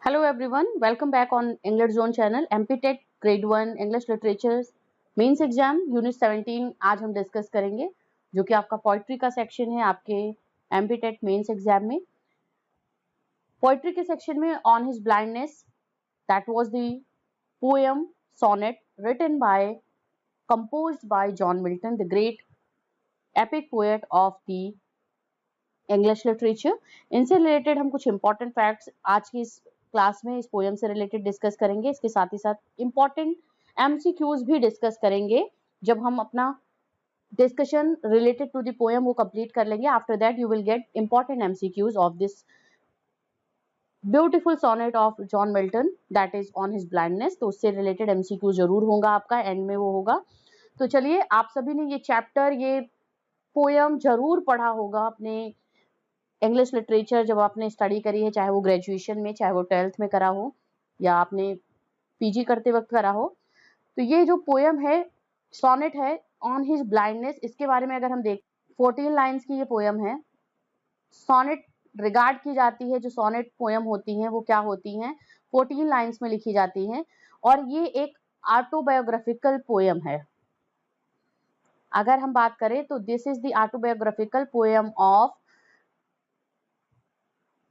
Hello everyone, welcome back on English Zone channel. MPTET Grade 1 English Literature mains exam unit 17 आज हम discuss करेंगे, जो कि आपका पोइट्री का सेक्शन है आपके MPTET मेंस एग्जाम में। पोइट्री के सेक्शन में on his blindness, that was the poem sonnet written by composed by John Milton, the great epic poet of the English literature. इनसे रिलेटेड हम कुछ इंपॉर्टेंट फैक्ट्स आज की इस क्लास में इस पोएम से रिलेटेड डिस्कस करेंगे। इसके साथ ही साथ इंपॉर्टेंट एमसीक्यूज भी डिस्कस करेंगे। जब हम अपना discussion related to the poem वो कंप्लीट कर लेंगे, after that you will get important MCQs of this beautiful sonnet of John Milton that is on his blindness. तो उससे रिलेटेड एमसीक्यू जरूर होगा, आपका एंड में वो होगा। तो चलिए, आप सभी ने ये चैप्टर, ये पोएम जरूर पढ़ा होगा अपने इंग्लिश लिटरेचर जब आपने स्टडी करी है, चाहे वो ग्रेजुएशन में, चाहे वो 12th में करा हो या आपने पीजी करते वक्त करा हो। तो ये जो पोएम है, सोनेट है ऑन हिज ब्लाइंडनेस, इसके बारे में अगर हम देख, 14 लाइन्स की ये पोएम है। सोनेट रिगार्ड की जाती है, जो सोनेट पोएम होती हैं वो क्या होती हैं, 14 लाइन्स में लिखी जाती हैं, और ये एक ऑटोबायोग्राफिकल पोएम है। अगर हम बात करें तो this is the autobiographical poem of,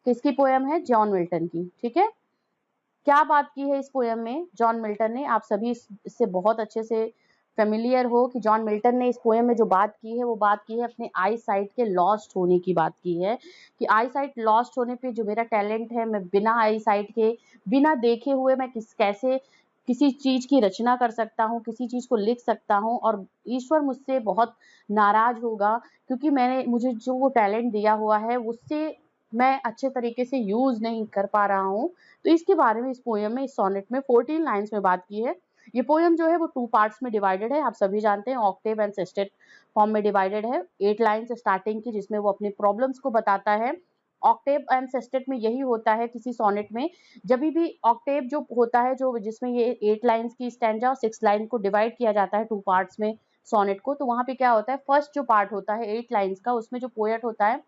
किसकी पोएम है, जॉन मिल्टन की। ठीक है, क्या बात की है इस पोएम में जॉन मिल्टन ने, आप सभी इससे बहुत अच्छे से फेमिलियर हो कि जॉन मिल्टन ने इस पोएम में जो बात की है वो बात की है अपने आई साइट के लॉस्ट होने की बात की है, कि आई साइट लॉस्ट होने पे जो मेरा टैलेंट है, मैं बिना आई साइट के, बिना देखे हुए मैं कैसे किसी चीज की रचना कर सकता हूँ, किसी चीज को लिख सकता हूँ, और ईश्वर मुझसे बहुत नाराज होगा क्योंकि मुझे जो वो टैलेंट दिया हुआ है उससे मैं अच्छे तरीके से यूज नहीं कर पा रहा हूँ। तो इसके बारे में इस पोएम में, इस सोनेट में 14 लाइन्स में बात की है। ये पोएम जो है वो 2 पार्ट्स में डिवाइडेड है, आप सभी जानते हैं, ऑक्टेव एंड सेस्टेट फॉर्म में डिवाइडेड है। 8 लाइन्स स्टार्टिंग की, जिसमें वो अपने प्रॉब्लम्स को बताता है। ऑक्टेव एंड सेस्टेट में यही होता है किसी सोनेट में, जब भी ऑक्टेव जो होता है, जो जिसमें ये 8 लाइन्स की स्टैंजा और 6 लाइन को डिवाइड किया जाता है 2 पार्ट्स में सोनेट को, तो वहां पे क्या होता है, फर्स्ट जो पार्ट होता है 8 लाइन्स का, उसमें जो पोएट होता है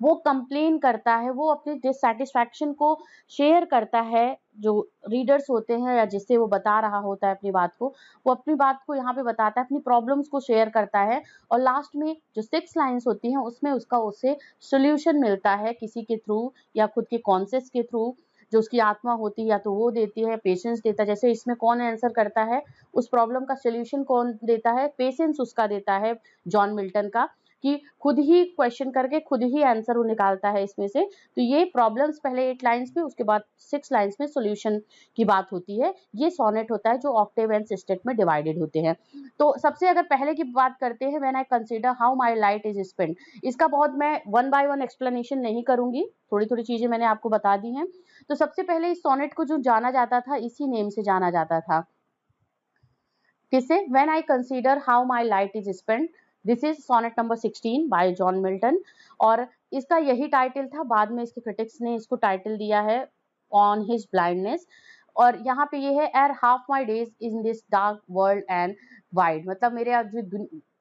वो कंप्लेन करता है, वो अपनी डिससैटिस्फैक्शन को शेयर करता है, जो रीडर्स होते हैं या जिससे वो बता रहा होता है अपनी बात को, वो अपनी बात को यहाँ पे बताता है, अपनी प्रॉब्लम्स को शेयर करता है, और लास्ट में जो 6 लाइन्स होती हैं उसमें उसे सोल्यूशन मिलता है किसी के थ्रू या खुद के कॉन्सेप्ट्स के थ्रू, जो उसकी आत्मा होती है या तो वो देती है, पेशेंस देता है। जैसे इसमें कौन आंसर करता है, उस प्रॉब्लम का सोल्यूशन कौन देता है, पेशेंस उसका देता है, जॉन मिल्टन का, कि खुद ही क्वेश्चन करके खुद ही आंसर वो निकालता है इसमें से। तो ये प्रॉब्लम्स पहले 8 लाइन्स में, उसके बाद 6 लाइन्स में सॉल्यूशन की बात होती है। ये सोनेट होता है जो ऑक्टेव एंड सिस्टेट में डिवाइडेड होते हैं। तो सबसे अगर पहले की बात करते हैं, when I consider how my light is spent, इसका बहुत मैं वन बाय वन एक्सप्लेनेशन नहीं करूंगी, थोड़ी थोड़ी चीजें मैंने आपको बता दी हैं। तो सबसे पहले इस सोनेट को जो जाना जाता था, इसी नेम से जाना जाता था, किसे, when I consider how my light is spent. This is sonnet number 16 by John Milton, और इसका यही टाइटल था, बाद में इसके क्रिटिक्स ने इसको टाइटल दिया है ऑन हिज ब्लाइंडनेस। और यहाँ पे ये है, एर half my days in this dark world and wide, मतलब मेरे जो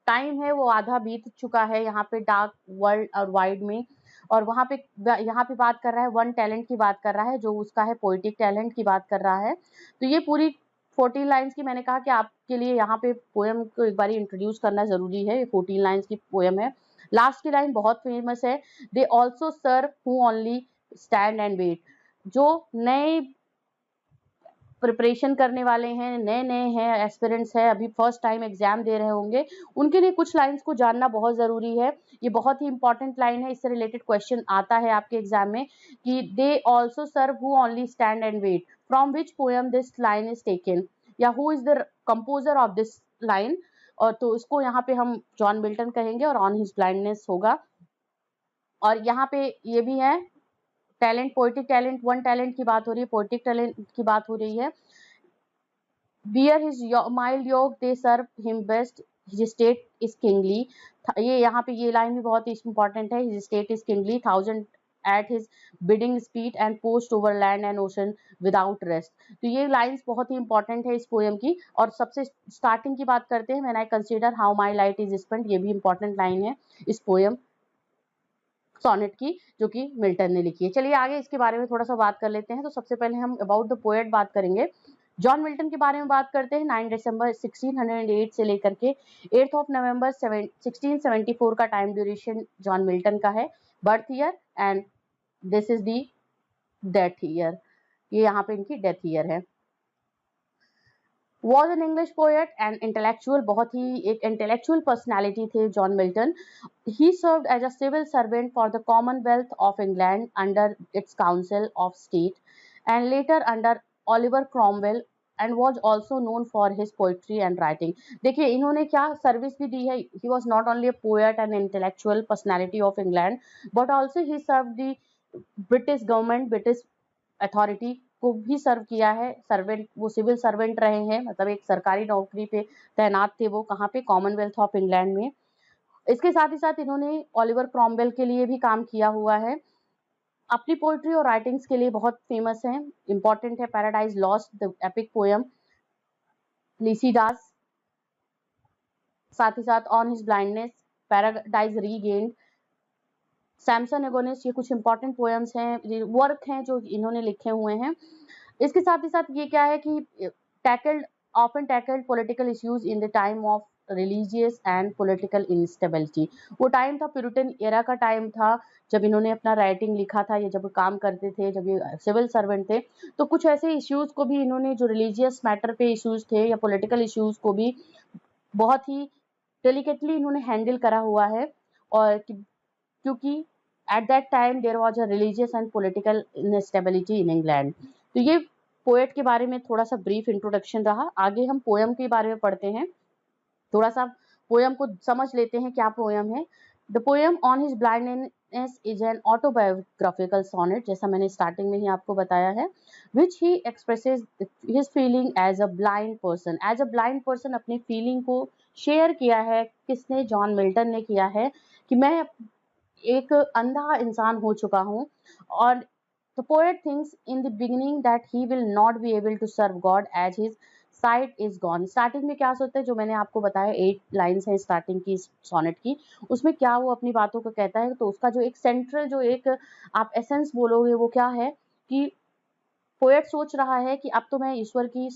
टाइम है वो आधा बीत चुका है यहाँ पे डार्क वर्ल्ड और वाइड में। और वहाँ पे बात कर रहा है, वन टैलेंट की बात कर रहा है, जो उसका है पोइटिक टैलेंट की बात कर रहा है। तो ये पूरी 14 लाइन्स की, मैंने कहा कि आपके लिए यहाँ पे पोएम को एक बार इंट्रोड्यूस करना जरूरी है। 14 लाइन्स की पोएम है। लास्ट की लाइन बहुत फेमस है, they also serve who only stand and wait. जो नए प्रिपरेशन करने वाले हैं, नए नए हैं, एस्पिरेंट्स हैं, अभी फर्स्ट टाइम एग्जाम दे रहे होंगे, उनके लिए कुछ लाइन्स को जानना बहुत जरूरी है। ये बहुत ही इंपॉर्टेंट लाइन है, इससे रिलेटेड क्वेश्चन आता है आपके एग्जाम में, कि they also serve who only stand and wait, from which poem this line is taken, या who is the composer of this line. और तो इसको यहाँ पे हम जॉन मिल्टन कहेंगे, और ऑन हिज ब्लाइंडनेस होगा। और यहाँ पे ये भी है, talent, poetic talent, one talent की बात हो रही है, पोएटिक टैलेंट की बात हो रही है। Bear his mild yoke, they serve him best. His state is kingly. ये यहाँ पे ये लाइन भी बहुत ही इंपॉर्टेंट है, his state is kingly, thousand at his bidding speed and post over land and ocean without rest. तो ये lines बहुत ही इंपॉर्टेंट है इस पोएम की। और सबसे स्टार्टिंग की बात करते हैं, when I consider how my light is spent, ये भी इंपॉर्टेंट लाइन है इस पोएम सोनेट की, जो कि मिल्टन ने लिखी है। चलिए आगे इसके बारे में थोड़ा सा बात कर लेते हैं। तो सबसे पहले हम अबाउट द पोएट बात करेंगे। जॉन मिल्टन के बारे में बात करते हैं। 9 दिसंबर 1608 से लेकर के 8 ऑफ नवंबर 1674 का टाइम ड्यूरेशन जॉन मिल्टन का है। Birth year and this is the death year, ये यहाँ पे इनकी डेथ ईयर है। Was an English poet and intellectual, बहुत ही एक इंटेलेक्चुअल पर्सनैलिटी थे John Milton. He served as a civil servant for the Commonwealth of England under its council of state and later under Oliver Cromwell and was also known for his poetry and writing. देखिए इन्होंने क्या service भी दी है। ही was not only a poet and intellectual personality of England but also he serve the British government, British authority को भी सर्व किया है। सर्वेंट, वो सिविल सर्वेंट रहे हैं, मतलब एक सरकारी नौकरी पे तैनात थे वो, कहाँ पे, कॉमनवेल्थ ऑफ इंग्लैंड में। इसके साथ ही साथ इन्होंने ओलिवर क्रॉमवेल के लिए भी काम किया हुआ है। अपनी पोइट्री और राइटिंग्स के लिए बहुत फेमस हैं, इंपॉर्टेंट है paradise lost, the epic poem, Lycidas, साथ ही साथ on his blindness, paradise regained, Samson agonist, ये कुछ इंपॉर्टेंट पोएम्स हैं, वर्क हैं जो इन्होंने लिखे हुए हैं। इसके साथ ही साथ ये क्या है कि often tackled political issues in the time of religious and political instability। वो टाइम था, प्यूरिटन एरा का टाइम था, जब इन्होंने अपना राइटिंग लिखा था, ये जब काम करते थे, जब ये सिविल सर्वेंट थे। तो कुछ ऐसे इश्यूज को भी इन्होंने, जो रिलीजियस मैटर पे इश्यूज थे या पॉलिटिकल इश्यूज को भी बहुत ही डेलिकेटली इन्होंने हैंडल करा हुआ है। और क्योंकि at that time there was a religious and political instability in England. तो ये पोएट के बारे में थोड़ा सा ब्रीफ इंट्रोडक्शन रहा। आगे हम पोएम के बारे में पढ़ते हैं, थोड़ा सा पोएम को समझ लेते हैं क्या पोएम है। The poem on his blindness is an autobiographical sonnet, जैसा मैंने स्टार्टिंग में ही आपको बताया है, which he expresses his feeling as a blind person. As a blind person अपनी फीलिंग को शेयर किया है। किसने? जॉन मिल्टन ने किया है, कि मैं एक अंधा इंसान हो चुका हूँ। और the poet thinks in the beginning that he will not be able to serve God as his sight is gone। Starting में क्या सोचता है, जो मैंने आपको बताया 8 लाइन्स हैं स्टार्टिंग की सोनेट की, उसमें क्या वो अपनी बातों को कहता है। तो उसका जो एक सेंट्रल, जो एक आप एसेंस बोलोगे, वो क्या है कि पोएट सोच रहा है कि अब तो मैं ईश्वर की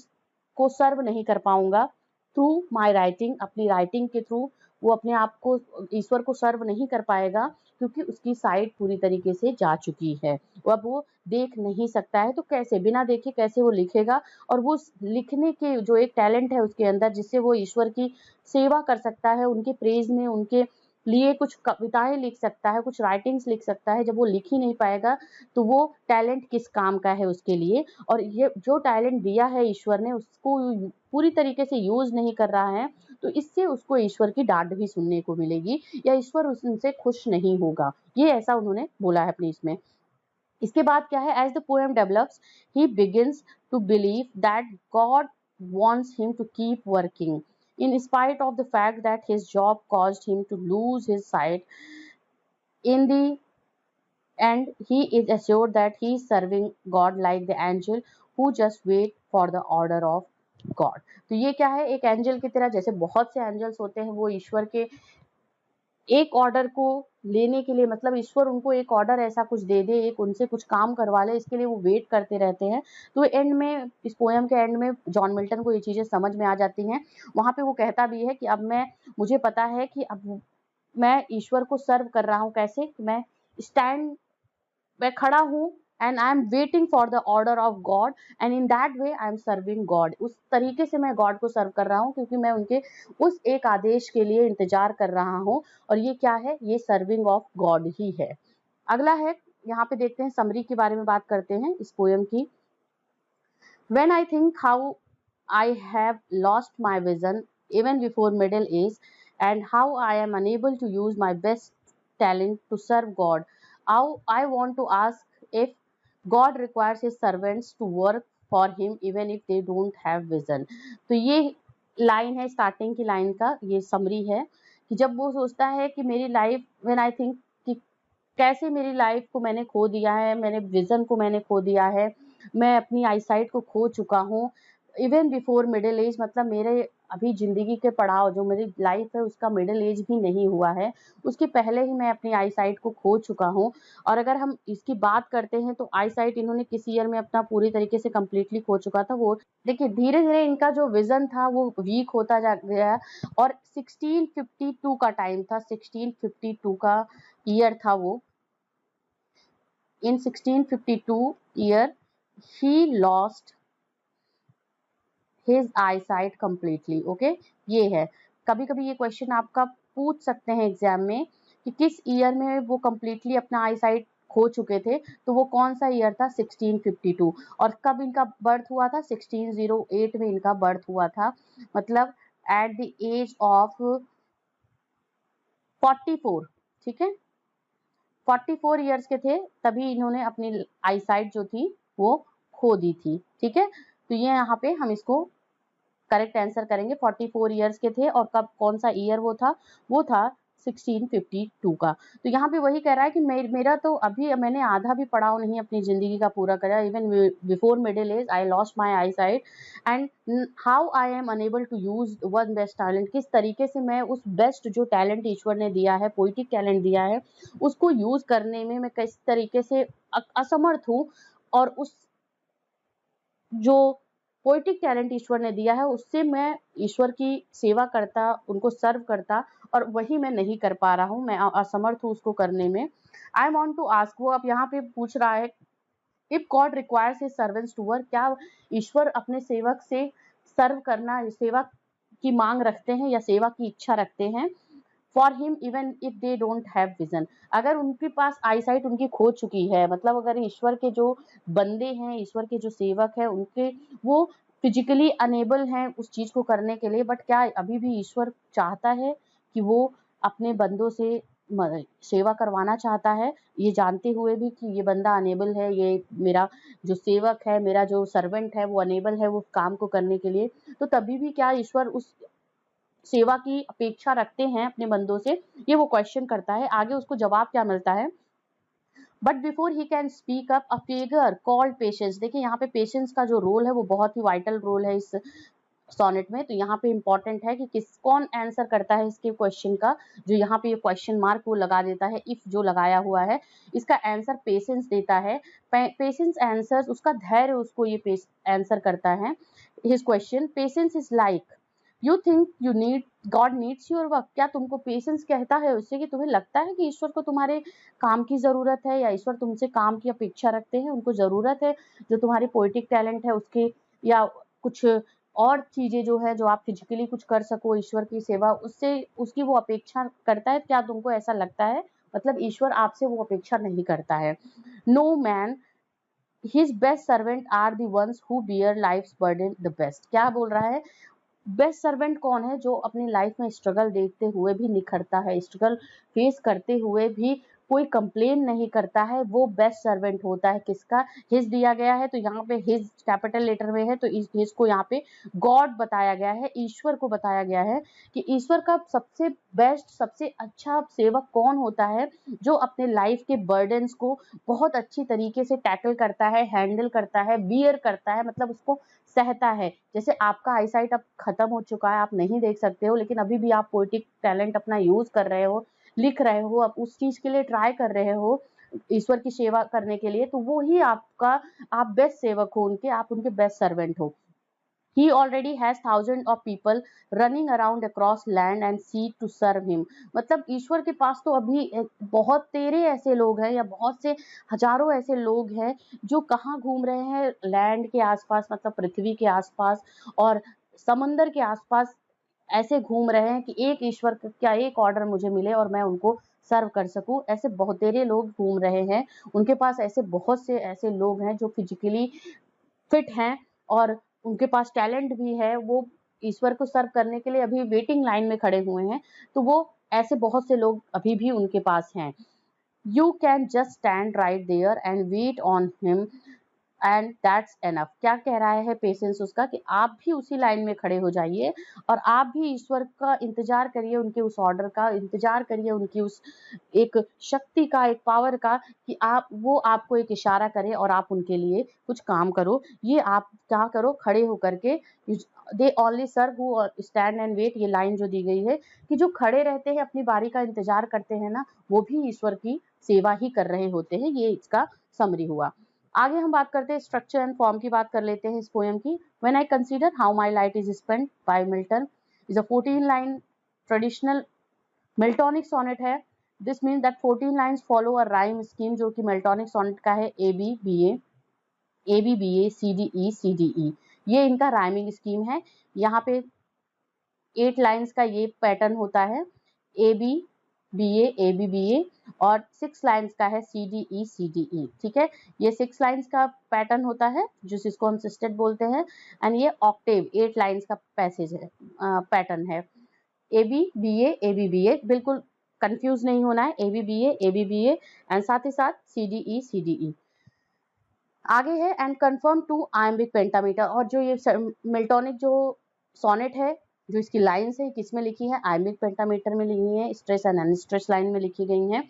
को सर्व नहीं कर पाऊंगा थ्रू माय राइटिंग, अपनी राइटिंग के थ्रू वो अपने आप को, ईश्वर को सर्व नहीं कर पाएगा, क्योंकि उसकी साइट पूरी तरीके से जा चुकी है। अब वो देख नहीं सकता है, तो कैसे, बिना देखे कैसे वो लिखेगा। और वो लिखने के जो एक टैलेंट है उसके अंदर, जिससे वो ईश्वर की सेवा कर सकता है, उनके प्रेज में, उनके लिए कुछ कविताएं लिख सकता है, कुछ राइटिंग्स लिख सकता है। जब वो लिख ही नहीं पाएगा तो वो टैलेंट किस काम का है उसके लिए। और ये जो टैलेंट दिया है ईश्वर ने, उसको पूरी तरीके से यूज नहीं कर रहा है, तो इससे उसको ईश्वर की डांट भी सुनने को मिलेगी, या ईश्वर उनसे खुश नहीं होगा। ये ऐसा उन्होंने बोला है अपने इसमें। इसके बाद क्या है, as the poem develops he begins to believe that God wants him to keep working in spite of the fact that his job caused him to lose his sight. In the and he is assured that he is serving God like the angel who just wait for the order of God। तो ये क्या है, एक angel की तरह, जैसे बहुत से एंजल्स होते हैं, वो ईश्वर के एक ऑर्डर को लेने के लिए, मतलब ईश्वर उनको एक ऑर्डर ऐसा कुछ दे दे, एक उनसे कुछ काम करवा ले, इसके लिए वो वेट करते रहते हैं। तो एंड में, इस पोएम के एंड में जॉन मिल्टन को ये चीज़ें समझ में आ जाती हैं। वहाँ पे वो कहता भी है कि अब मुझे पता है कि अब मैं ईश्वर को सर्व कर रहा हूँ। कैसे? मैं मैं खड़ा हूँ and I am waiting for the order of God and in that way I am serving God. उस तरीके से मैं गॉड को सर्व कर रहा हूँ, क्योंकि मैं उनके उस एक आदेश के लिए इंतजार कर रहा हूँ। और ये क्या है, ये सर्विंग ऑफ गॉड ही है। अगला है, यहाँ पे देखते हैं, समरी के बारे में बात करते हैं इस पोएम की। When I think how I have lost my vision even before middle age, and how I am unable to use my best talent to serve God, how I want to ask if God requires his servants to work for him even if they don't have vision। तो ये line है, starting की line का ये summary है, कि जब वो सोचता है कि मेरी लाइफ, व्हेन आई थिंक कि कैसे मेरी लाइफ को मैंने खो दिया है, मैंने विजन को मैंने खो दिया है, मैं अपनी आईसाइट को खो चुका हूँ। इवन बिफोर मिडिल एज, मतलब मेरे अभी ज़िंदगी के पड़ाव जो मेरी लाइफ है उसका मिडिल एज भी नहीं हुआ है, उसके पहले ही मैं अपनी आई साइट को खो चुका हूँ। और अगर हम इसकी बात करते हैं तो आई साइट इन्होंने किस ईयर में अपना पूरी तरीके से कंप्लीटली खो चुका था। वो देखिए धीरे-धीरे इनका जो विज़न था वो वीक होता जा गया और 1652 का टाइम था, 1652 का ईयर था वो। In 1652 year, he lost his eyesight completely. Okay, ये है। कभी-कभी ये क्वेश्चन आपका पूछ सकते हैं एग्जाम में कि किस ईयर में वो completely अपना आईसाइट खो चुके थे, तो वो कौन सा ईयर था? 1652। और कब इनका बर्थ हुआ था? 1608 में इनका बर्थ हुआ था, मतलब एट द एज ऑफ 44। ठीक है, 44 इयर्स के थे तभी इन्होंने अपनी आईसाइट जो थी वो खो दी थी। ठीक है, तो ये यहाँ पे हम इसको करेक्ट आंसर करेंगे। 44 इयर्स के थे और कब कौन सा ईयर वो था 1652 का। तो यहाँ पे वही कह रहा है कि मेरा तो अभी मैंने आधा भी पड़ाव नहीं अपनी जिंदगी का पूरा करा। Even before middle age I lost my eyesight and how I am unable to use one best talent. किस तरीके से मैं उस बेस्ट जो टैलेंट ईश्वर ने दिया है, पोइटिक टैलेंट दिया है, उसको यूज करने में मैं किस तरीके से असमर्थ हूँ। और उस जो पोइटिक टैलेंट ईश्वर ने दिया है उससे मैं ईश्वर की सेवा करता, उनको सर्व करता, और वही मैं नहीं कर पा रहा हूँ, मैं असमर्थ हूँ उसको करने में। आई वॉन्ट टू आस्क, वो अब यहाँ पे पूछ रहा है if God requires his servants to work, क्या ईश्वर अपने सेवक से सर्व करना, सेवा की मांग रखते हैं या सेवा की इच्छा रखते हैं? For him even if they don't have vision. अगर उनके पास आईसाइट उनकी खो चुकी है, मतलब अगर ईश्वर के जो बंदे हैं, ईश्वर के जो सेवक हैं, उनके वो फिजिकली अनेबल हैं उस चीज को करने के लिए, बट क्या अभी भी ईश्वर चाहता है कि वो अपने बंदों से सेवा करवाना चाहता है, ये जानते हुए भी कि ये बंदा अनेबल है, ये मेरा जो सेवक है, मेरा जो सर्वेंट है वो अनेबल है वो काम को करने के लिए, तो तभी भी क्या ईश्वर उस सेवा की अपेक्षा रखते हैं अपने बंदों से? ये वो क्वेश्चन करता है। आगे उसको जवाब क्या मिलता है? But before he can speak up a figure called patience. देखिए यहाँ पे पेशेंस का जो रोल है वो बहुत ही वाइटल रोल है इस सोनेट में। तो यहाँ पे इंपॉर्टेंट है कि कौन आंसर करता है इसके क्वेश्चन का। जो यहाँ पे ये क्वेश्चन मार्क वो लगा देता है, इफ जो लगाया हुआ है, इसका आंसर पेशेंस देता है। पेशेंस आंसर, उसका धैर्य उसको ये आंसर करता है। His question, patience is like you think you need God needs your work. क्या तुमको पेशेंस कहता है उससे कि तुम्हें लगता है कि ईश्वर को तुम्हारे काम की जरूरत है, या ईश्वर तुमसे काम की अपेक्षा रखते हैं, उनको जरूरत है जो तुम्हारी पोइटिक टैलेंट है उसके, या कुछ और चीजें जो है जो आप फिजिकली कुछ कर सको ईश्वर की सेवा, उससे उसकी वो अपेक्षा करता है? क्या तुमको ऐसा लगता है? मतलब ईश्वर आपसे वो अपेक्षा नहीं करता है। No man his best servant are the ones who bear life's burden the best. क्या बोल रहा है? बेस्ट सर्वेंट कौन है? जो अपनी लाइफ में स्ट्रगल देखते हुए भी निखरता है, स्ट्रगल फेस करते हुए भी कोई कंप्लेन नहीं करता है, वो बेस्ट सर्वेंट होता है। किसका? हिज दिया गया है तो यहाँ पे हिज कैपिटल लेटर में है, तो इस हिज को यहाँ पे गॉड बताया गया है, ईश्वर को बताया गया है कि ईश्वर का सबसे बेस्ट, सबसे अच्छा सेवक कौन होता है? जो अपने लाइफ के बर्डन्स को बहुत अच्छी तरीके से टैकल करता है, हैंडल करता है, बियर करता है, मतलब उसको सहता है। जैसे आपका आईसाइट अब खत्म हो चुका है, आप नहीं देख सकते हो, लेकिन अभी भी आप पोएटिक टैलेंट अपना यूज कर रहे हो, लिख रहे हो, आप उस चीज के लिए ट्राई कर रहे हो ईश्वर की सेवा करने के लिए, तो वो ही आपका, आप बेस्ट सेवक हो उनके, आप उनके बेस्ट सर्वेंट हो। He already has thousands of people running around across land and sea to serve him। मतलब ईश्वर के पास तो अभी बहुत तेरे ऐसे लोग हैं, या बहुत से हजारों ऐसे लोग हैं जो कहाँ घूम रहे हैं? लैंड के आसपास, मतलब पृथ्वी के आसपास और समंदर के आसपास ऐसे घूम रहे हैं कि एक ईश्वर का क्या एक ऑर्डर मुझे मिले और मैं उनको सर्व कर सकूं। ऐसे बहुत तेरे लोग घूम रहे हैं, उनके पास ऐसे बहुत से ऐसे लोग हैं जो फिजिकली फिट हैं और उनके पास टैलेंट भी है, वो ईश्वर को सर्व करने के लिए अभी वेटिंग लाइन में खड़े हुए हैं। तो वो ऐसे बहुत से लोग अभी भी उनके पास हैं। You can just stand right there and wait on him and that's enough. क्या कह रहा है पेशेंस उसका कि आप भी उसी लाइन में खड़े हो जाइए और आप भी ईश्वर का इंतजार करिए, उनके उस ऑर्डर का इंतजार करिए, उनकी उस एक शक्ति का, एक पावर का, कि वो आपको एक इशारा करे और आप उनके लिए कुछ काम करो। ये आप क्या करो, खड़े होकर के, they only serve who stand and wait, ये लाइन जो दी गई है कि जो खड़े रहते हैं अपनी बारी का इंतजार करते हैं ना, वो भी ईश्वर की सेवा ही कर रहे होते हैं। ये इसका समरी हुआ। आगे हम बात करते हैं स्ट्रक्चर एंड फॉर्म की, बात कर लेते हैं इस पोएम की। When I consider how my light is spent by Milton is a 14 line traditional Miltonic sonnet है। This means that 14 lines follow a rhyme scheme, जो कि मिल्टोनिक सोनेट का है A B B A C D E C D E. ये इनका rhyming scheme है। यहाँ पे 8 लाइन्स का ये पैटर्न होता है, ए बी बी ए, और 6 लाइन्स का है सी डी ई। ठीक है, ये 6 लाइन्स का पैटर्न होता है जिसको हम सिस्टेट बोलते हैं। एंड ये ऑक्टेव 8 लाइन्स का पैसेज है, पैटर्न है। ए बी ए, बिल्कुल कंफ्यूज नहीं होना है, ए बी ए एंड साथ ही साथ सी डी ई। आगे है and conform to iambic pentameter. और जो ये मिल्टोनिक जो सोनेट है, जो इसकी लाइन्स है, किसमें लिखी है, आयम्बिक पेंटामीटर में लिखी है, स्ट्रेस एंड अनस्ट्रेस लाइन में लिखी गई हैं।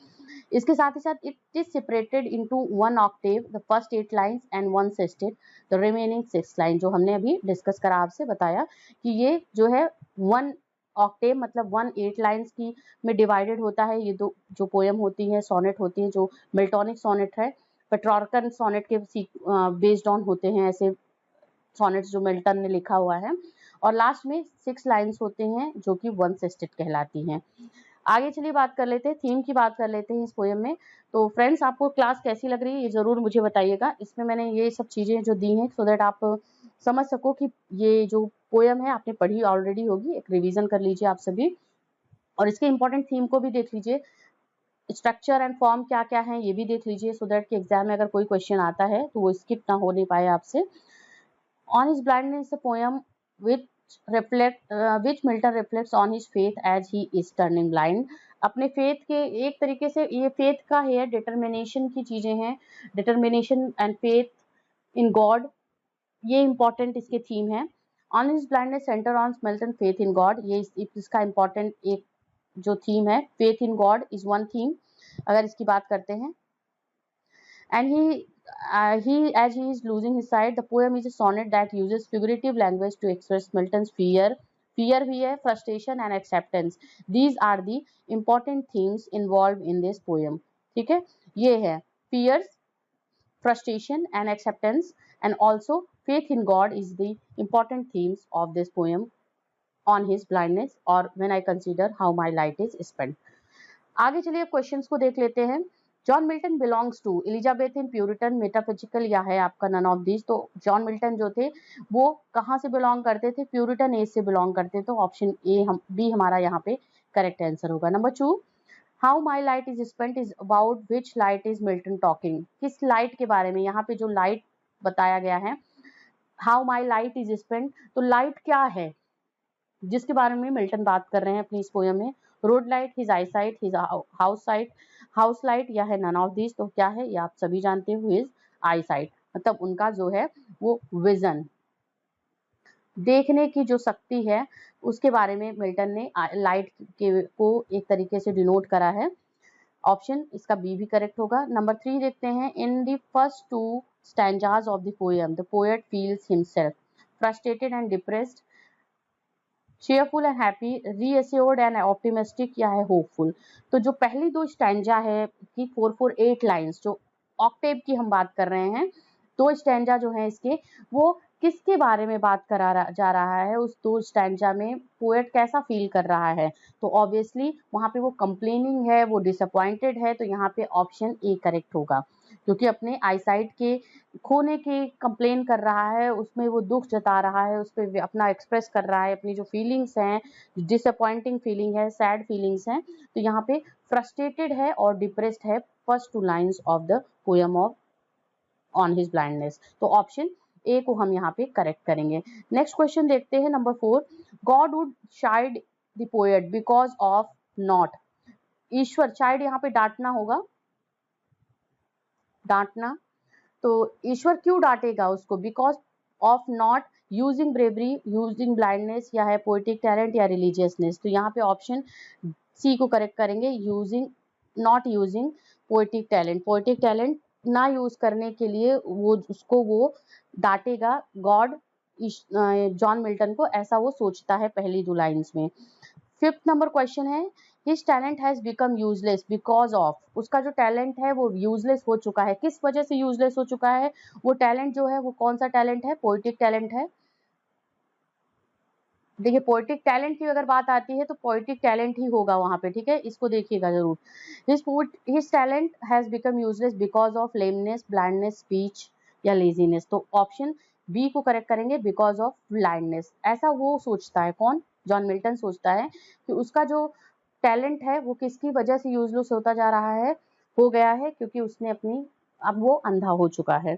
इसके साथ ही साथ it is separated into 1 octave, the first 8 lines and 1 sestet, the remaining 6 line, जो हमने अभी डिस्कस करा, आपसे बताया कि ये जो है 1 ऑक्टेव मतलब 1 8 लाइन्स की में डिवाइडेड होता है। ये दो जो पोएम होती है, सोनेट होती है, जो मिल्टोनिक सोनेट है, पेट्रार्कन सोनेट के बेस्ड ऑन होते हैं ऐसे सोनेट्स जो मिल्टन ने लिखा हुआ है। और लास्ट में 6 लाइन्स होते हैं जो कि 1 सेस्टेड कहलाती हैं। आगे चलिए बात कर लेते हैं, थीम की बात कर लेते हैं इस पोएम में। तो फ्रेंड्स, आपको क्लास कैसी लग रही है ये ज़रूर मुझे बताइएगा। इसमें मैंने ये सब चीज़ें जो दी हैं सो दैट आप समझ सको कि ये जो पोएम है आपने पढ़ी ऑलरेडी होगी। एक रिवीजन कर लीजिए आप सभी, और इसके इंपॉर्टेंट थीम को भी देख लीजिए। स्ट्रक्चर एंड फॉर्म क्या क्या है ये भी देख लीजिए, सो दैट कि एग्जाम में अगर कोई क्वेश्चन आता है तो वो स्किप ना होने पाए आपसे। On his blindness a poem which Milton reflects on his faith as he is turning blind। अपने फेथ के एक तरीके से ये फेथ का है, डिटर्मिनेशन की चीजें हैं, determination and faith in God, ये इंपॉर्टेंट इसके थीम है। On his blindness centre on Milton faith in God, ये इसका इंपॉर्टेंट एक जो थीम है, faith in God is one theme अगर इसकी बात करते हैं। And as he is losing his sight, the poem is a sonnet that uses figurative language to express Milton's fear भी है, frustration and acceptance। These are the important themes involved in this poem। ठीक है, ये है fears, frustration and acceptance, and also faith in God is the important themes of this poem on his blindness or when I consider how my light is spent। आगे चलिए questions को देख लेते हैं। John Milton belongs to Elizabethan, Puritan, metaphysical, या है आपका none of these. तो जॉन मिल्टन जो थे वो कहाँ से बिलोंग करते थे, प्यूरिटन एज से बिलोंग करते, तो ऑप्शन ए बी हमारा यहाँ पे करेक्ट आंसर होगा। Number 2, how my light is spent is about which light is Milton talking, किस लाइट के बारे में यहाँ पे जो लाइट बताया गया है, how my light is spent, तो लाइट क्या है जिसके बारे में मिल्टन बात कर रहे हैं अपनी इस पोएम में। रोड लाइट, हिज आई साइट, हिज हाउस लाइट, या है नन ऑफ दिस, तो क्या है ये आप सभी जानते हो, हिज आई साइट, मतलब उनका जो है वो विजन, देखने की जो शक्ति है उसके बारे में मिल्टन ने लाइट के को एक तरीके से डिनोट करा है। ऑप्शन इसका बी भी करेक्ट होगा। नंबर 3 देखते हैं, in the first 2 stanzas of the poem the poet feels himself frustrated and depressed, cheerful and happy, reassured and optimistic, या है hopeful। तो जो पहली 2 स्टैंजा है कि 4 लाइंस जो ऑक्टेव की हम बात कर रहे हैं, 2 स्टैंजा जो है इसके वो किसके बारे में बात जा रहा है, उस 2 स्टैंजा में पोएट कैसा फील कर रहा है, तो ऑब्वियसली वहां पे वो कंप्लेनिंग है, वो डिसअपॉइंटेड है, तो यहाँ पे ऑप्शन ए करेक्ट होगा, क्योंकि अपने आईसाइट के खोने की कंप्लेन कर रहा है, उसमें वो दुख जता रहा है, उस पर अपना एक्सप्रेस कर रहा है अपनी जो फीलिंग्स हैं, डिसअपॉइंटिंग फीलिंग है, सैड फीलिंग्स हैं, तो यहाँ पे फ्रस्ट्रेटेड है और डिप्रेस्ड है first 2 lines of the poem of on his blindness, तो ऑप्शन ए को हम यहाँ पे करेक्ट करेंगे। नेक्स्ट क्वेश्चन देखते हैं number 4, God would child the poet because of not, Ishwar, child यहाँ पे डांटना होगा, डांटना, तो ईश्वर क्यों डांटेगा उसको? Because of not using bravery, using blindness, या है पोएटिक टैलेंट या रिलीजियसनेस। तो यहाँ पे ऑप्शन सी को करेक्ट करेंगे, using, not using poetic talent. Poetic talent ना यूज करने के लिए वो डांटेगा गॉड जॉन मिल्टन को, ऐसा वो सोचता है पहली 2 लाइन्स में। 5th नंबर क्वेश्चन है, his talent has become useless because of, उसका जो टैलेंट है वो यूजलेस हो चुका है। किस वजह से यूजलेस हो चुका है? वो टैलेंट जो है वो कौन सा टैलेंट है? पोएटिक टैलेंट है। देखिए पोएटिक टैलेंट की अगर बात आती है तो पोएटिक टैलेंट ही होगा वहां पे, ठीक है, इसको देखिएगा जरूर। His talent has become useless because of lameness, blindness, speech या लेजीनेस। तो ऑप्शन बी को करेक्ट करेंगे, बिकॉज ऑफ ब्लाइंडनेस। ऐसा वो सोचता है, कौन? जॉन मिल्टन सोचता है कि उसका जो टैलेंट है वो किसकी वजह से यूजलेस होता जा रहा है, हो गया है, क्योंकि उसने अपनी, अब वो अंधा हो चुका है।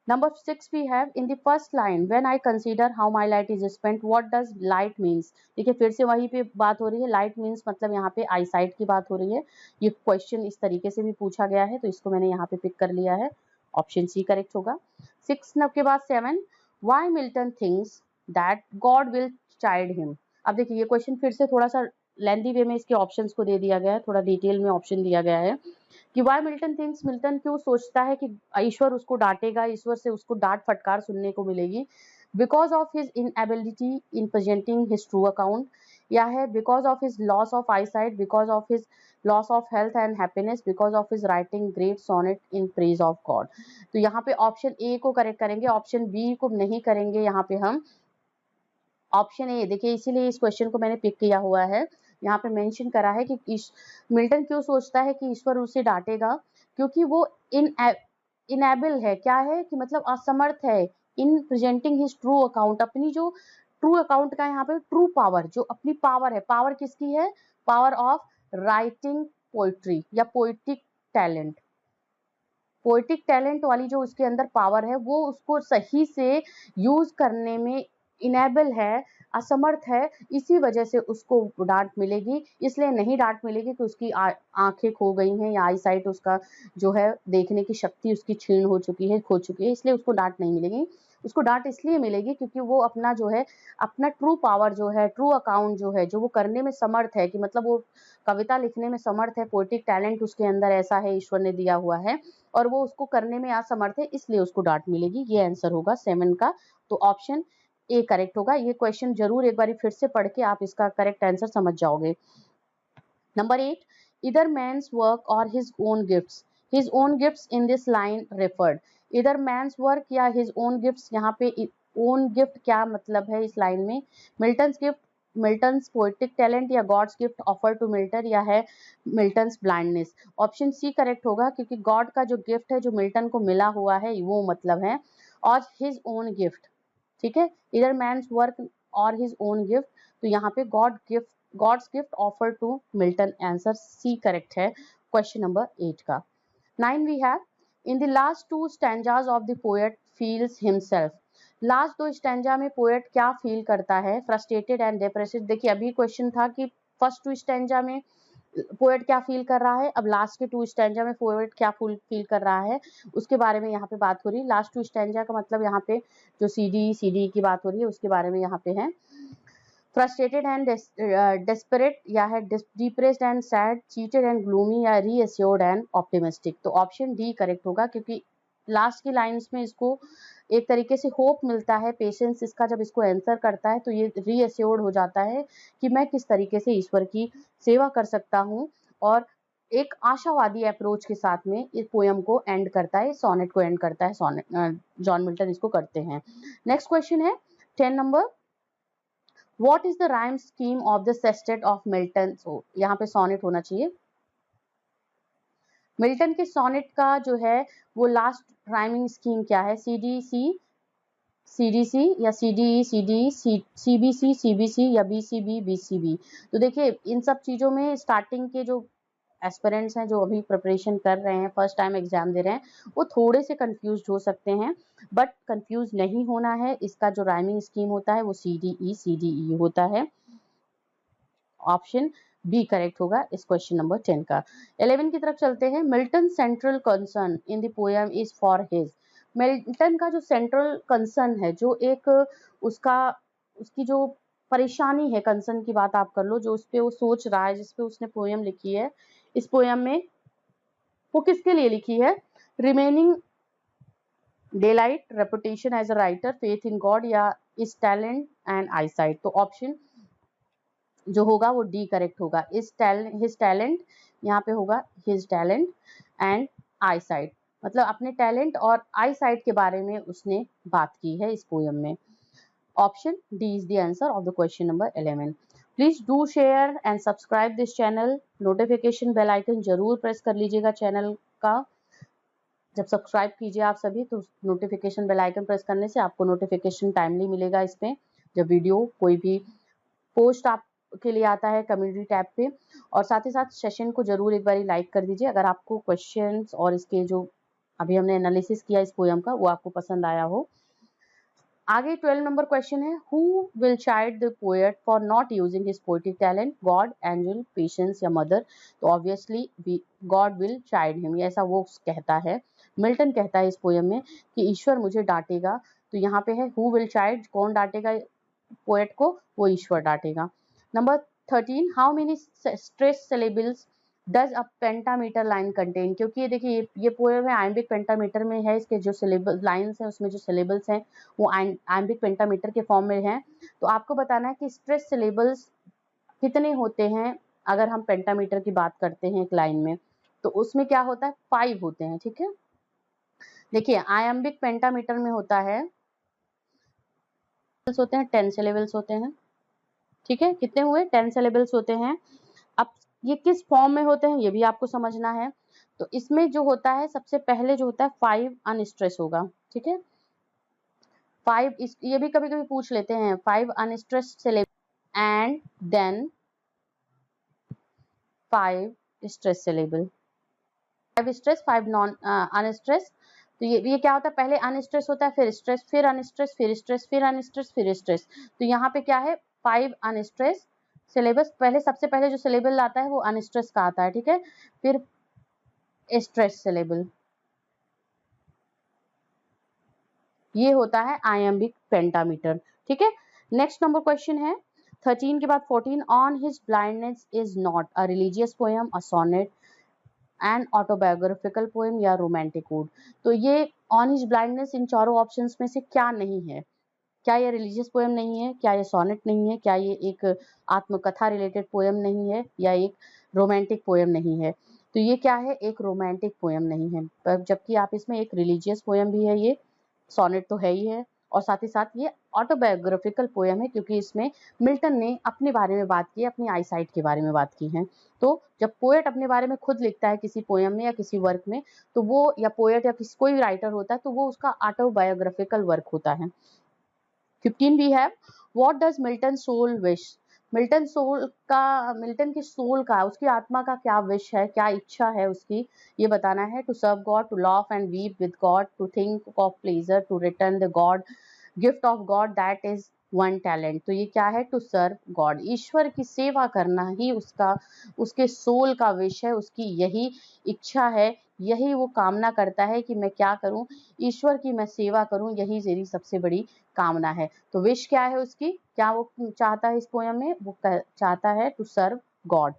Number 6 we have in the first line, when I consider how my light is spent, what does light means? देखिए फिर से वहीं पे बात हो रही है, light means मतलब यहाँ पे आई साइट की बात हो रही है। ये क्वेश्चन इस तरीके से भी पूछा गया है तो इसको मैंने यहाँ पे पिक कर लिया है, ऑप्शन सी करेक्ट होगा। 6 के बाद 7, why Milton thinks that God will chide him? अब देखिए ये क्वेश्चन फिर से थोड़ा सा लेंदी वे में इसके ऑप्शंस को दे दिया गया है, थोड़ा डिटेल में ऑप्शन दिया गया है कि वाई मिल्टन थिंक्स, मिल्टन क्यों सोचता है कि ईश्वर उसको डांटेगा, ईश्वर से उसको डांट फटकार सुनने को मिलेगी। Because of his inability in presenting his true account, या है because of his loss of eyesight, because of his loss of health and happiness, because of his writing great sonnet in praise of God. तो यहाँ पे option A को correct करेंगे, option B को नहीं करेंगे। यहाँ पे हम ऑप्शन ए, देखिए इसीलिए इस क्वेश्चन को मैंने पिक किया हुआ है, यहाँ पे मेंशन करा है कि मिल्टन क्यों सोचता है कि ईश्वर उसे डांटेगा, क्योंकि वो इनेबल है, क्या है कि मतलब असमर्थ है, इन प्रेजेंटिंग हिज ट्रू अकाउंट, अपनी जो ट्रू अकाउंट का यहाँ पे ट्रू पावर, जो अपनी पावर है, पावर किसकी है? पावर ऑफ राइटिंग पोइट्री या पोइटिक टैलेंट। पोएटिक टैलेंट वाली जो उसके अंदर पावर है वो उसको सही से यूज करने में इनेबल है, असमर्थ है, इसी वजह से उसको डांट मिलेगी। इसलिए नहीं डांट मिलेगी कि उसकी आंखें खो गई हैं या आई साइट, उसका जो है देखने की शक्ति उसकी क्षीण हो चुकी है, खो चुकी है, इसलिए उसको डांट नहीं मिलेगी। उसको डांट इसलिए मिलेगी क्योंकि वो अपना जो है, अपना ट्रू पावर जो है, ट्रू अकाउंट जो है, जो वो करने में समर्थ है, कि मतलब वो कविता लिखने में समर्थ है, पोएटिक टैलेंट उसके अंदर ऐसा है, ईश्वर ने दिया हुआ है, और वो उसको करने में असमर्थ है, इसलिए उसको डांट मिलेगी। ये आंसर होगा 7 का, तो ऑप्शन ए करेक्ट होगा। ये क्वेश्चन जरूर एक बार फिर से पढ़ के आप इसका करेक्ट आंसर समझ जाओगे। नंबर 8, इधर मैन्स वर्क और his own gifts, his own gifts in this line referred. इधर मैन्स वर्क या हिज ओन गिफ्ट्स, यहाँ पे ओन गिफ्ट क्या मतलब है इस लाइन में? Milton's gift, Milton's poetic talent, या God's gift offer to Milton, या है Milton's blindness. Option C correct होगा, क्योंकि गॉड का जो गिफ्ट है जो मिल्टन को मिला हुआ है वो मतलब है, और हिज ओन गिफ्ट, ठीक है, इधर मैन्स वर्क और हिज ओन गिफ्ट, तो यहाँ पे God's gift offer to Milton, answer C correct है क्वेश्चन नंबर 8 का। 9 we have, in the last 2 stanzas of the poet feels himself. Last 2 stanza में पोएट क्या फील करता है? Frustrated and depressed. देखिए अभी क्वेश्चन था कि फर्स्ट 2 स्टैंजा में पोएट क्या फील कर रहा है, अब लास्ट के 2 स्टैंजा में पोएट क्या फील कर रहा है, उसके बारे में यहाँ पे बात हो रही है। लास्ट 2 स्टैंजा का मतलब यहाँ पे जो सीडी की बात हो रही है उसके बारे में यहाँ पे है। फ्रस्ट्रेटेड एंड डेस्परेट, या है depressed and sad, cheated and gloomy, या रीअश्योर्ड एंड ऑप्टिमिस्टिक। तो ऑप्शन डी करेक्ट होगा, क्योंकि लास्ट की लाइंस में इसको एक तरीके से होप मिलता है, पेशेंस इसका जब इसको आंसर करता है तो ये रीअश्योर्ड हो जाता है कि मैं किस तरीके से ईश्वर की सेवा कर सकता हूँ, और एक आशावादी अप्रोच के साथ में इस पोयम को एंड करता है, सोनेट को एंड करता है, सोनेट जॉन मिल्टन इसको करते हैं। नेक्स्ट क्वेश्चन है 10 number, what is the rhyme scheme of the sestet of Milton. So यहाँ पे सोनेट होना चाहिए। मिल्टन के सोनेट का जो है वो लास्ट राइमिंग स्कीम क्या है? सीडीसी या सीडीई, सीबीसी, सीबीसी, या बीसीबी, बीसीबी। तो देखिए इन सब चीजों में स्टार्टिंग के जो एस्पिरेंट्स हैं, जो अभी प्रिपरेशन कर रहे हैं, फर्स्ट टाइम एग्जाम दे रहे हैं, वो थोड़े से कंफ्यूज हो सकते हैं, बट कंफ्यूज नहीं होना है। इसका जो राइमिंग स्कीम होता है वो सीडीई होता है। ऑप्शन बी करेक्ट होगा इस क्वेश्चन नंबर 10 का। 11 की तरफ चलते हैं। Milton central concern in the poem is for his, Milton का जो सेंट्रल कंसर्न है, जो एक उसकी जो परेशानी है, कंसर्न की बात आप कर लो, जो उस पे वो सोच रहा है, जिस पे उसने पोयम लिखी है, इस पोयम में वो किसके लिए लिखी है? Remaining daylight, reputation as a writer, faith in God, या इज टैलेंट एंड आईसाइट। तो ऑप्शन जो होगा वो डी करेक्ट होगा। हिज टैलेंट, यहाँ पे होगा हिज टैलेंट एंड आईसाइट, मतलब अपने टैलेंट और आईसाइट के बारे में उसने बात की है इस पोयम में। Option D is the answer of the question number 11। Please do share and subscribe this channel. Notification bell icon जरूर प्रेस कर लीजिएगा चैनल का। जब सब्सक्राइब कीजिए आप सभी, तो नोटिफिकेशन बेल आइकन प्रेस करने से आपको नोटिफिकेशन टाइमली मिलेगा इसमें, जब वीडियो कोई भी पोस्ट आप के लिए आता है कम्युनिटी टैब पे। और साथ ही साथ सेशन को जरूर एक बार लाइक कर दीजिए अगर आपको क्वेश्चंस और इसके जो अभी हमने एनालिसिस किया इस पोयम का वो आपको पसंद आया हो। आगे 12 नंबर क्वेश्चन है, who will child the poet for not using his poetic talent, God, angel, patience या मदर? तो obviously God will child him, ऐसा वो कहता है, मिल्टन कहता है इस पोयम में कि ईश्वर मुझे डांटेगा। तो यहाँ पे है हु विल चाइड, कौन डांटेगा पोएट को? वो ईश्वर डांटेगा। Number 13, how many stress syllables does a pentameter line contain? क्योंकि ये देखिए ये पोएम है आइम्बिक पेंटामीटर में है, इसके जो सिलेबल लाइन्स हैं उसमें जो सिलेबल्स हैं वो आइम्बिक पेंटामीटर के फॉर्म में हैं। तो आपको बताना है कि स्ट्रेस सिलेबल्स कितने होते हैं अगर हम पेंटामीटर की बात करते हैं एक लाइन में, तो उसमें क्या होता है 5 होते हैं, ठीक है। देखिए आइम्बिक पेंटामीटर में होता है होते हैं 10 सिलेबल्स होते हैं, ठीक है। कितने हुए? 10 सिलेबल्स होते हैं। अब ये किस फॉर्म में होते हैं ये भी आपको समझना है। तो इसमें जो होता है सबसे पहले जो होता है 5 अनस्ट्रेस होगा, ठीक है। 5 ये भी कभी कभी पूछ लेते हैं, 5 unstress syllable and then 5 stress syllable, 5 stress 5 non unstress. तो ये क्या होता है, पहले अनस्ट्रेस होता है, फिर स्ट्रेस, फिर अनस्ट्रेस, फिर स्ट्रेस, फिर अनस्ट्रेस, फिर स्ट्रेस। तो यहाँ पे क्या है 5 अनस्ट्रेस सिलेबस, पहले सबसे पहले जो सिलेबल आता है वो अनस्ट्रेस का आता है, ठीक है। फिर स्ट्रेस सिलेबल, ये होता है आइम्बिक पेंटामीटर, ठीक है। नेक्स्ट नंबर क्वेश्चन है 13 के बाद 14, on his blindness is not a religious poem, a sonnet, an autobiographical poem या रोमांटिक ओड? तो ये ऑन हिज ब्लाइंडनेस इन चारों ऑप्शंस में से क्या नहीं है? क्या ये रिलीजियस पोएम नहीं है? क्या ये सोनेट नहीं है? क्या ये एक आत्मकथा रिलेटेड पोएम नहीं है? या एक रोमांटिक पोएम नहीं है? तो ये क्या है, एक रोमांटिक पोएम नहीं है, पर जबकि आप इसमें एक रिलीजियस पोएम भी है, ये सोनेट तो है ही है, और साथ ही साथ ये ऑटोबायोग्राफिकल पोएम है क्योंकि इसमें मिल्टन ने अपने बारे में बात की है, अपनी आईसाइट के बारे में बात की है। तो जब पोएट अपने बारे में खुद लिखता है किसी पोएम में या किसी वर्क में, तो वो या पोएट या किसी कोई राइटर होता है तो वो उसका ऑटोबायोग्राफिकल वर्क होता है। 15 we have, what does Milton soul wish? Milton की सोल का, उसकी आत्मा का क्या विश है, क्या इच्छा है उसकी, ये बताना है। To serve God, to laugh and weep with God, to think of pleasure, to return the God gift of God that is one talent. तो ये क्या है, टू सर्व गॉड, ईश्वर की सेवा करना ही उसके सोल का विश है, उसकी यही इच्छा है, यही वो कामना करता है कि मैं क्या करूं, ईश्वर की मैं सेवा करूं, यही मेरी सबसे बड़ी कामना है। तो विश क्या है उसकी, क्या वो चाहता है इस पोयम में, वो चाहता है टू सर्व गॉड।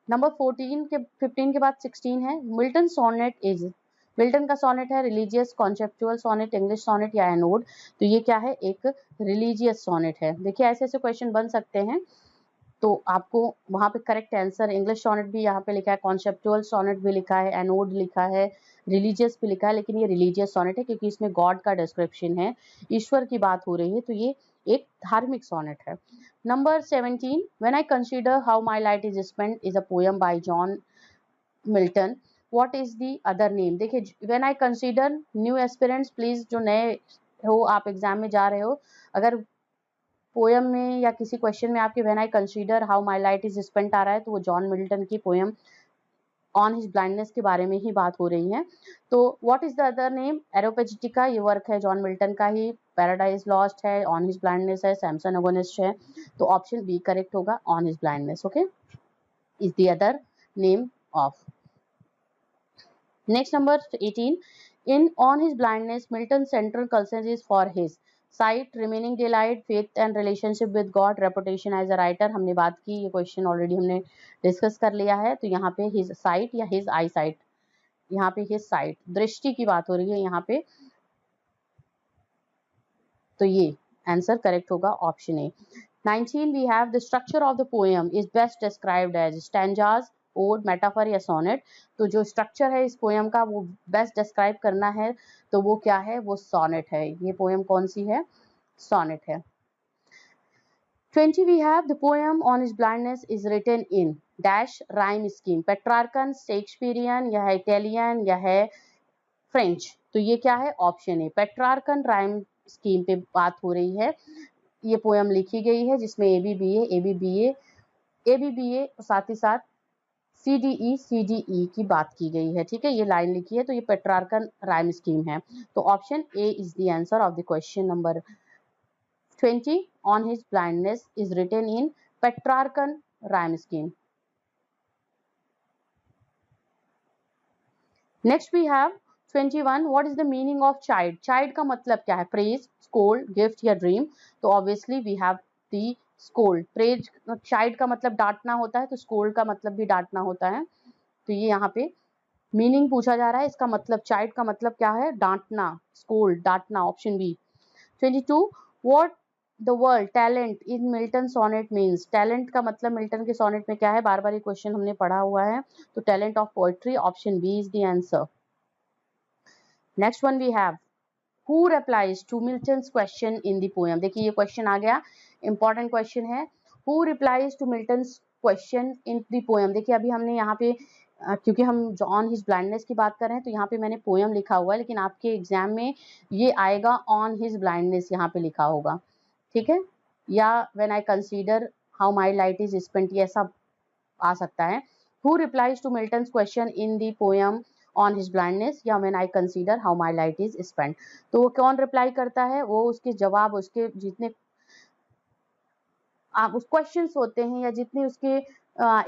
नंबर 15 के बाद 16 है, मिल्टन सोनेट इज, मिल्टन का सोनेट है religious, conceptual sonnet, English sonnet या एनोड? तो ये क्या है, एक रिलीजियस सोनेट है। देखिए ऐसे ऐसे क्वेश्चन बन सकते हैं, तो आपको वहां पे करेक्ट आंसर, इंग्लिश सोनेट भी यहाँ पे लिखा है, कॉन्सेप्चुअल सोनेट भी लिखा है, एनोड लिखा है, रिलीजियस भी लिखा है, लेकिन ये रिलीजियस सोनेट है क्योंकि इसमें गॉड का डिस्क्रिप्शन है, ईश्वर की बात हो रही है, तो ये एक धार्मिक सोनेट है। Number 17, when I consider how my light is spent is a poem by John Milton, what is the other name? देखिए when I consider, new aspirants please, जो नए हो आप एग्जाम में जा रहे हो, अगर पोयम में या किसी क्वेश्चन में आपके when I consider how my light is spent आ रहा है, तो वो जॉन मिल्टन की पोयम ऑन हिज ब्लाइंडनेस के बारे में ही बात हो रही है। तो what is the other name? Areopagitica, ये वर्क है जॉन मिल्टन का ही, पैराडाइज लॉस्ट है, ऑन हिज ब्लाइंडनेस है, सैमसन अगोनिस्ट है। तो ऑप्शन बी करेक्ट होगा, on his blindness, okay, is the other name of. Next number 18, In On His Blindness, Milton's central concern is for his sight, remaining daylight, faith and relationship with God, reputation as a writer. हमने बात की, ये question already हमने discuss कर लिया है। तो यहाँ पे his sight या his आई साइट, यहाँ पे his sight, दृष्टि की बात हो रही है यहाँ पे, तो ये आंसर करेक्ट होगा option A. 19 we have the structure of the poem is best described as stanzas, ode, metaphor या sonnet। तो जो स्ट्रक्चर है इस पोएम का वो बेस्ट डिस्क्राइब करना है तो वो क्या है, वो सोनेट है। ये पोएम कौन सी है, सोनेट है। 20 we have the poem On His Blindness is written in dash rhyme scheme, Petrarchan, Shakespearean या है इटालियन या है फ्रेंच। तो ये क्या है, option A Petrarchan rhyme scheme पे बात हो रही है। ये पोएम लिखी गई है जिसमें एबीबीए साथ ही साथ सीडीई की बात की गई है। ठीक है, ये लाइन लिखी है तो ये पेट्रार्कन राइम स्कीम है। तो option A is the answer of the question number 20। On His Blindness is written in Petrarchan rhyme scheme. Next we have 21. What is the meaning of chide? Chide का मतलब क्या है, praise, scold, gift या dream। तो obviously we have the scold। praise, chide का मतलब डांटना होता है, तो scold का मतलब भी डांटना होता है। तो ये यहाँ पे मीनिंग पूछा जा रहा है, इसका मतलब चाइड का मतलब क्या है, डांटना, स्कोल्ड, डांटना, option B. 22 what the word talent in Milton sonnet means. Talent का मतलब मिल्टन के सोनेट में क्या है, बार बार ये क्वेश्चन हमने पढ़ा हुआ है। तो talent of poetry, option B is the answer. Next one we have who replies to Milton's question in the poem. देखिए ये क्वेश्चन आ गया, इंपॉर्टेंट क्वेश्चन है। Who replies to Milton's question in the poem. देखिए अभी हमने यहाँ पे क्योंकि हम ऑन हिज ब्लाइंडनेस की बात कर रहे हैं तो यहाँ पे मैंने पोएम लिखा हुआ है, लेकिन आपके एग्जाम में ये आएगा ऑन हिज ब्लाइंडनेस यहाँ पे लिखा होगा। ठीक है, या when I consider how my light is spent, ये ऐसा आ सकता है। Who replies to Milton's question in the poem on his blindness या when I consider how my light is spent. तो वो कौन रिप्लाई करता है, वो उसके जवाब, उसके जितने आप उस क्वेश्चंस होते हैं या जितने उसके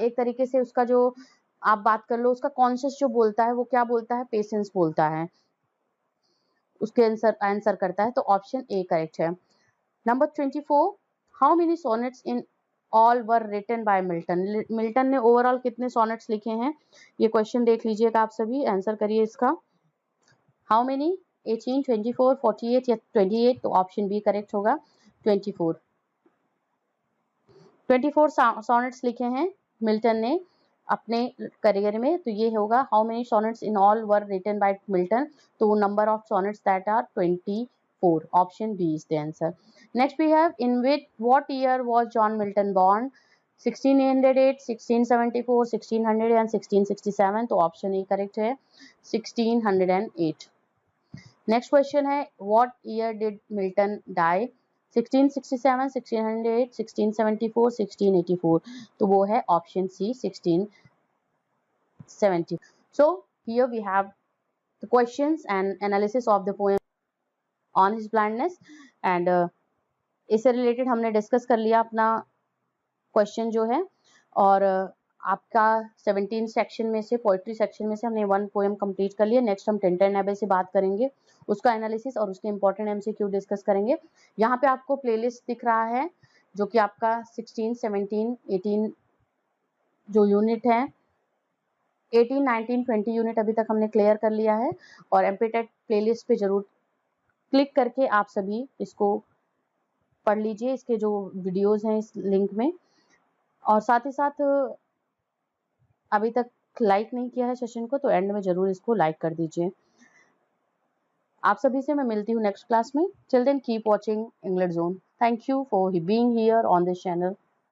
एक तरीके से उसका जो आप बात कर लो, उसका कॉन्शियस जो बोलता है वो क्या बोलता है, पेशेंस बोलता है, उसके आंसर करता है। तो ऑप्शन ए करेक्ट है। Number 24 how many sonnets in all were written by Milton. Milton ने ओवरऑल कितने सोनेट्स लिखे हैं, ये क्वेश्चन देख लीजिएगा आप सभी, आंसर करिए इसका। हाउ मेनी, 18, 24, 48 या 28। तो ऑप्शन बी करेक्ट होगा, 24। 24 सोनेट्स लिखे हैं मिल्टन ने अपने करियर में। तो ये होगा how many sonnets in all were written by Milton. तो number of sonnets that are 24, option B is the answer. Next we have in which what year was John Milton born. 1608, 1674, 1600 and 1667। तो option A correct है, 1608। Next question है what year did Milton die. 1667, 1608, 1674, 1684। तो वो है option C 1670। So here we have the questions and analysis of the poem on his blindness and इससे related हमने discuss कर लिया अपना क्वेश्चन जो है। और आपका 17 सेक्शन में से, पोइट्री सेक्शन में से हमने 1 पोएम कंप्लीट कर लिया। नेक्स्ट हम 10 एबे से बात करेंगे, उसका एनालिसिस और उसके इंपॉर्टेंट एमसीक्यू डिस्कस करेंगे। यहाँ पे आपको प्लेलिस्ट दिख रहा है जो कि आपका 16, 17, 18 जो यूनिट है, 18, 19, 20 यूनिट अभी तक हमने क्लियर कर लिया है। और एमपीटेट प्लेलिस्ट पे जरूर क्लिक करके आप सभी इसको पढ़ लीजिए, इसके जो वीडियोज हैं इस लिंक में। और साथ ही साथ अभी तक लाइक नहीं किया है सेशन को तो एंड में जरूर इसको लाइक कर दीजिए। आप सभी से मैं मिलती हूँ नेक्स्ट क्लास में। Till then keep watching English zone. Thank you for being here on this channel.